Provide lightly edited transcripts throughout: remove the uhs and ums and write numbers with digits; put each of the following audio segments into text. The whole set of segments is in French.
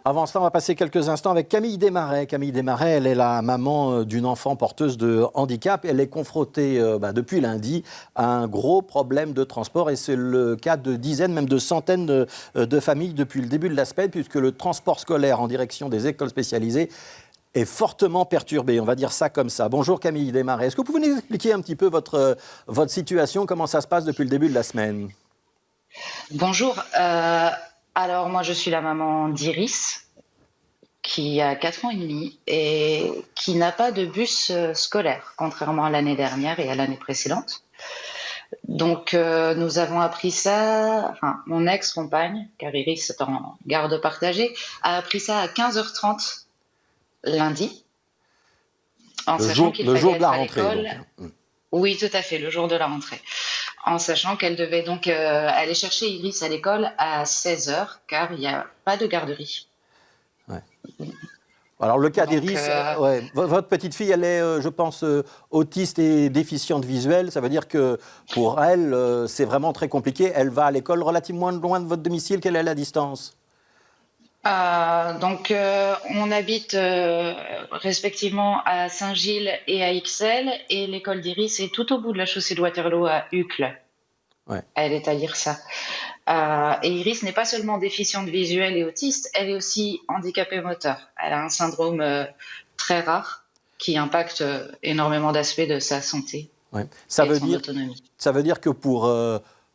Avant cela, on va passer quelques instants avec Camille Desmarais. Camille Desmarais, elle est la maman d'une enfant porteuse de handicap. Elle est confrontée depuis lundi à un gros problème de transport et c'est le cas de dizaines, même de centaines de familles depuis le début de la semaine puisque le transport scolaire en direction des écoles spécialisées est fortement perturbé. On va dire ça comme ça. Bonjour Camille Desmarais. Est-ce que vous pouvez nous expliquer un petit peu votre situation, comment ça se passe depuis le début de la semaine ? Bonjour. Alors moi je suis la maman d'Iris qui a 4 ans et demi et qui n'a pas de bus scolaire, contrairement à l'année dernière et à l'année précédente. Donc nous avons appris ça, enfin mon ex-compagne, car Iris est en garde partagée, a appris ça à 15h30 lundi, en sachant qu'il Le fallait jour de être la à rentrée, l'école. donc. Oui, tout à fait, le jour de la rentrée. En sachant qu'elle devait donc aller chercher Iris à l'école à 16h, car il n'y a pas de garderie. Ouais. Alors, le cas Donc, d'Iris, votre petite fille, elle est, je pense, autiste et déficiente visuelle. Ça veut dire que pour elle, c'est vraiment très compliqué. Elle va à l'école relativement loin de votre domicile. Quelle est la distance ? on habite respectivement à Saint-Gilles et à Ixelles, et l'école d'Iris est tout au bout de la chaussée de Waterloo à Uccle. Ouais. Elle est à Lyrsa. Et Iris n'est pas seulement déficiente visuelle et autiste, elle est aussi handicapée moteur. Elle a un syndrome très rare qui impacte énormément d'aspects de sa santé et de son autonomie. Ça veut dire que pour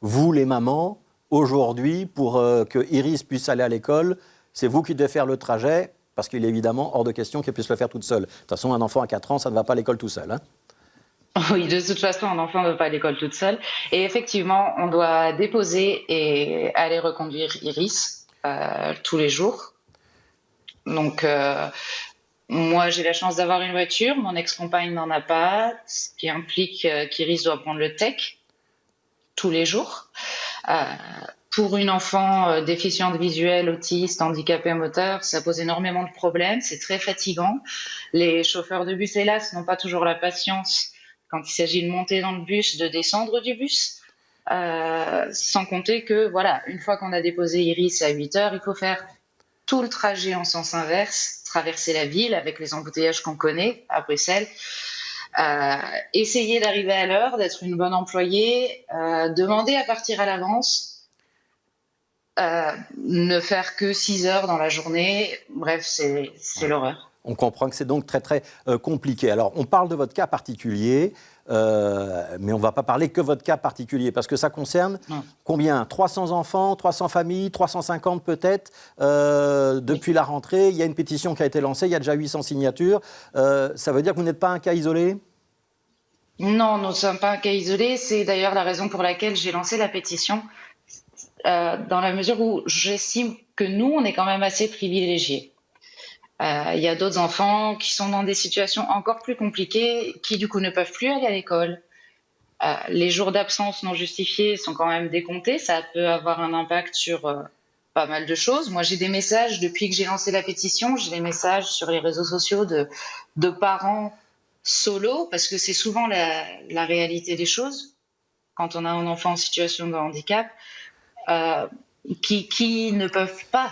vous, les mamans, aujourd'hui, pour que Iris puisse aller à l'école, c'est vous qui devez faire le trajet, parce qu'il est évidemment hors de question qu'elle puisse le faire toute seule. De toute façon, un enfant à 4 ans, ça ne va pas à l'école tout seul. Hein. Oui, de toute façon, un enfant ne va pas à l'école toute seule. Et effectivement, on doit déposer et aller reconduire Iris tous les jours. Donc, moi, j'ai la chance d'avoir une voiture. Mon ex-compagne n'en a pas, ce qui implique qu'Iris doit prendre le TEC tous les jours. Pour une enfant déficiente visuelle, autiste, handicapée moteur, ça pose énormément de problèmes. C'est très fatigant. Les chauffeurs de bus, hélas, n'ont pas toujours la patience quand il s'agit de monter dans le bus, de descendre du bus. Sans compter que, voilà, une fois qu'on a déposé Iris à 8h, il faut faire tout le trajet en sens inverse, traverser la ville avec les embouteillages qu'on connaît à Bruxelles, essayer d'arriver à l'heure, d'être une bonne employée, demander à partir à l'avance, ne faire que 6 heures dans la journée. Bref, c'est l'horreur. On comprend que c'est donc très, très compliqué. Alors, on parle de votre cas particulier, mais on ne va pas parler que votre cas particulier, parce que ça concerne combien ? 300 enfants, 300 familles, 350 peut-être, depuis la rentrée. Il y a une pétition qui a été lancée, il y a déjà 800 signatures. Ça veut dire que vous n'êtes pas un cas isolé ? Non, nous ne sommes pas un cas isolé. C'est d'ailleurs la raison pour laquelle j'ai lancé la pétition, dans la mesure où j'estime que nous, on est quand même assez privilégiés. Il y a d'autres enfants qui sont dans des situations encore plus compliquées, qui du coup ne peuvent plus aller à l'école. Les jours d'absence non justifiés sont quand même décomptés. Ça peut avoir un impact sur pas mal de choses. Moi, j'ai des messages, depuis que j'ai lancé la pétition, j'ai des messages sur les réseaux sociaux de parents solo, parce que c'est souvent la réalité des choses quand on a un enfant en situation de handicap, qui ne peuvent pas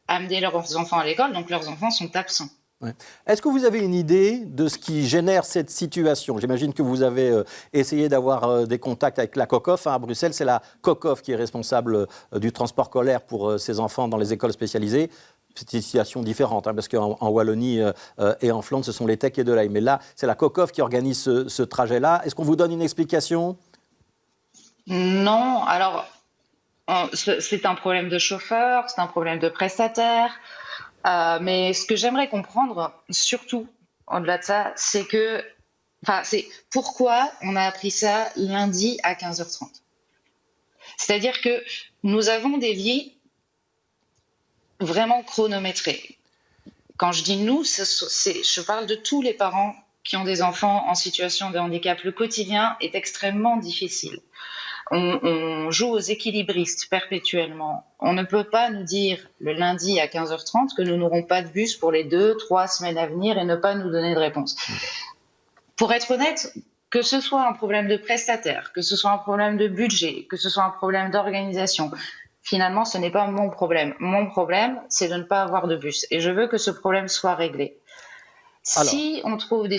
amener leurs enfants à l'école, donc leurs enfants sont absents. Ouais. Est-ce que vous avez une idée de ce qui génère cette situation ? J'imagine que vous avez essayé d'avoir des contacts avec la COCOF. À Bruxelles, c'est la COCOF qui est responsable du transport scolaire pour ces enfants dans les écoles spécialisées. C'est une situation différente, parce qu'en Wallonie et en Flandre, ce sont les TEC et de l'AI. Mais là, c'est la COCOF qui organise ce trajet-là. Est-ce qu'on vous donne une explication ? Non, alors c'est un problème de chauffeur, c'est un problème de prestataire. Mais ce que j'aimerais comprendre, surtout au-delà de ça, c'est pourquoi on a appris ça lundi à 15h30. C'est-à-dire que nous avons des vies vraiment chronométrées. Quand je dis nous, je parle de tous les parents qui ont des enfants en situation de handicap. Le quotidien est extrêmement difficile. On joue aux équilibristes perpétuellement. On ne peut pas nous dire le lundi à 15h30 que nous n'aurons pas de bus pour les 2-3 semaines à venir et ne pas nous donner de réponse. Pour être honnête, que ce soit un problème de prestataire, que ce soit un problème de budget, que ce soit un problème d'organisation, finalement, ce n'est pas mon problème. Mon problème, c'est de ne pas avoir de bus. Et je veux que ce problème soit réglé. Alors, Si on trouve des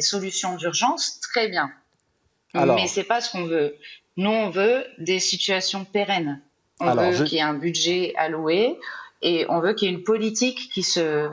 solutions d'urgence, très bien. Mais alors, c'est pas ce qu'on veut. Nous, on veut des situations pérennes. On alors, veut je, qu'il y ait un budget alloué et on veut qu'il y ait une politique qui se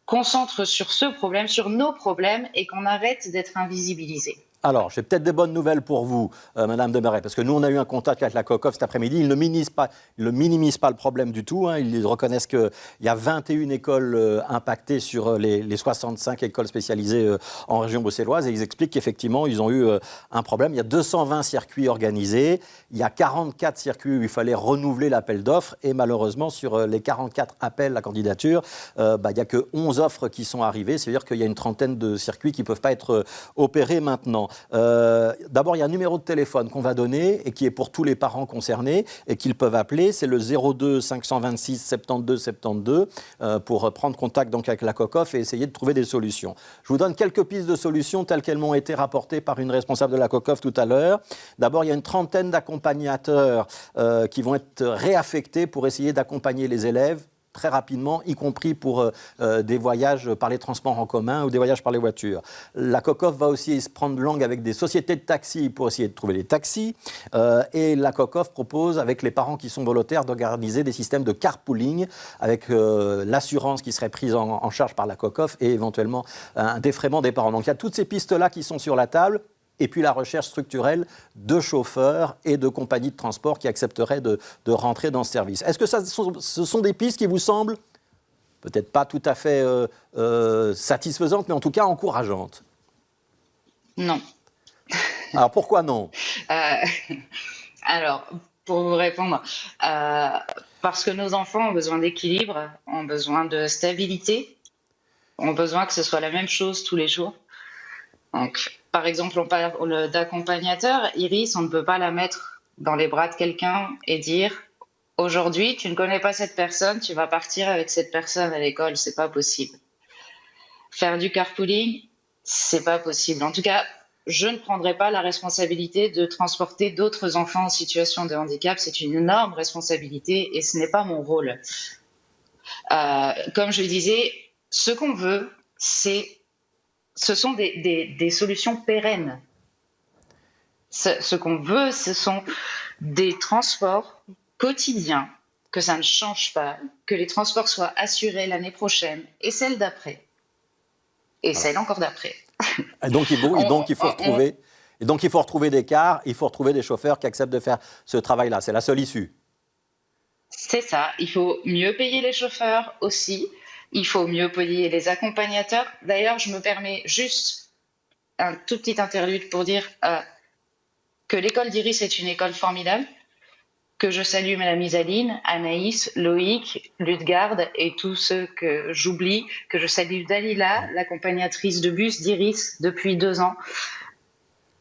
concentre sur ce problème, sur nos problèmes et qu'on arrête d'être invisibilisé. Alors, j'ai peut-être des bonnes nouvelles pour vous, Madame Desmarais, parce que nous, on a eu un contact avec la COCOF cet après-midi. Ils ne minimisent pas le problème du tout, hein. Ils reconnaissent qu'il y a 21 écoles impactées sur les 65 écoles spécialisées en région bruxelloise. Et ils expliquent qu'effectivement, ils ont eu un problème. Il y a 220 circuits organisés. Il y a 44 circuits où il fallait renouveler l'appel d'offres. Et malheureusement, sur les 44 appels à candidature, il n'y a que 11 offres qui sont arrivées. C'est-à-dire qu'il y a une trentaine de circuits qui ne peuvent pas être opérés maintenant. D'abord, il y a un numéro de téléphone qu'on va donner et qui est pour tous les parents concernés et qu'ils peuvent appeler. C'est le 02 526 72 72 pour prendre contact donc avec la COCOF et essayer de trouver des solutions. Je vous donne quelques pistes de solutions telles qu'elles m'ont été rapportées par une responsable de la COCOF tout à l'heure. D'abord, il y a une trentaine d'accompagnateurs qui vont être réaffectés pour essayer d'accompagner les élèves très rapidement, y compris pour des voyages par les transports en commun ou des voyages par les voitures. La COCOF va aussi se prendre langue avec des sociétés de taxis pour essayer de trouver des taxis. Et la COCOF propose, avec les parents qui sont volontaires, d'organiser des systèmes de carpooling avec l'assurance qui serait prise en charge par la COCOF et éventuellement un défraiement des parents. Donc il y a toutes ces pistes-là qui sont sur la table. Et puis la recherche structurelle de chauffeurs et de compagnies de transport qui accepteraient de rentrer dans ce service. Est-ce que ce sont des pistes qui vous semblent peut-être pas tout à fait satisfaisantes, mais en tout cas encourageantes? Non. Alors pourquoi non? Alors, pour vous répondre, parce que nos enfants ont besoin d'équilibre, ont besoin de stabilité, ont besoin que ce soit la même chose tous les jours. Donc, par exemple, on parle d'accompagnateur. Iris, on ne peut pas la mettre dans les bras de quelqu'un et dire aujourd'hui, tu ne connais pas cette personne, tu vas partir avec cette personne à l'école. C'est pas possible. Faire du carpooling, c'est pas possible. En tout cas, je ne prendrai pas la responsabilité de transporter d'autres enfants en situation de handicap. C'est une énorme responsabilité et ce n'est pas mon rôle. Comme je le disais, ce qu'on veut, ce sont des solutions pérennes. Ce qu'on veut, ce sont des transports quotidiens, que ça ne change pas, que les transports soient assurés l'année prochaine et celle d'après. Et celle encore d'après. Et donc il faut retrouver des cars, il faut retrouver des chauffeurs qui acceptent de faire ce travail-là. C'est la seule issue. C'est ça. Il faut mieux payer les chauffeurs aussi. Il faut mieux payer les accompagnateurs. D'ailleurs, je me permets juste un tout petit interlude pour dire que l'école d'Iris est une école formidable, que je salue Madame Isaline, Anaïs, Loïc, Ludgarde et tous ceux que j'oublie, que je salue Dalila, l'accompagnatrice de bus d'Iris depuis 2 ans.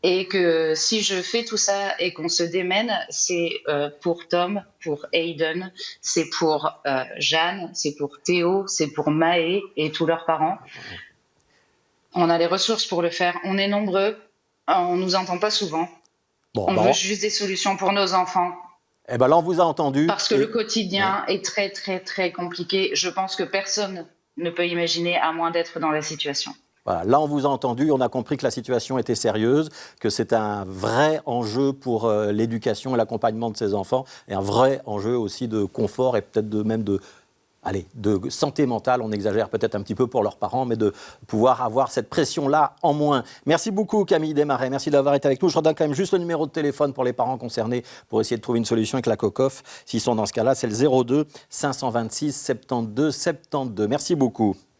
Et que si je fais tout ça et qu'on se démène, c'est pour Tom, pour Hayden, c'est pour Jeanne, c'est pour Théo, c'est pour Maë et tous leurs parents. On a les ressources pour le faire. On est nombreux, on nous entend pas souvent. On veut juste des solutions pour nos enfants. Eh bien là, on vous a entendu. Parce que le quotidien est très, très, très compliqué. Je pense que personne ne peut imaginer à moins d'être dans la situation. Voilà, là, on vous a entendu, on a compris que la situation était sérieuse, que c'est un vrai enjeu pour l'éducation et l'accompagnement de ces enfants, et un vrai enjeu aussi de confort et peut-être même de santé mentale, on exagère peut-être un petit peu pour leurs parents, mais de pouvoir avoir cette pression-là en moins. Merci beaucoup Camille Desmarais, merci d'avoir été avec nous. Je redonne quand même juste le numéro de téléphone pour les parents concernés pour essayer de trouver une solution avec la COCOF. S'ils sont dans ce cas-là, c'est le 02 526 72 72. Merci beaucoup.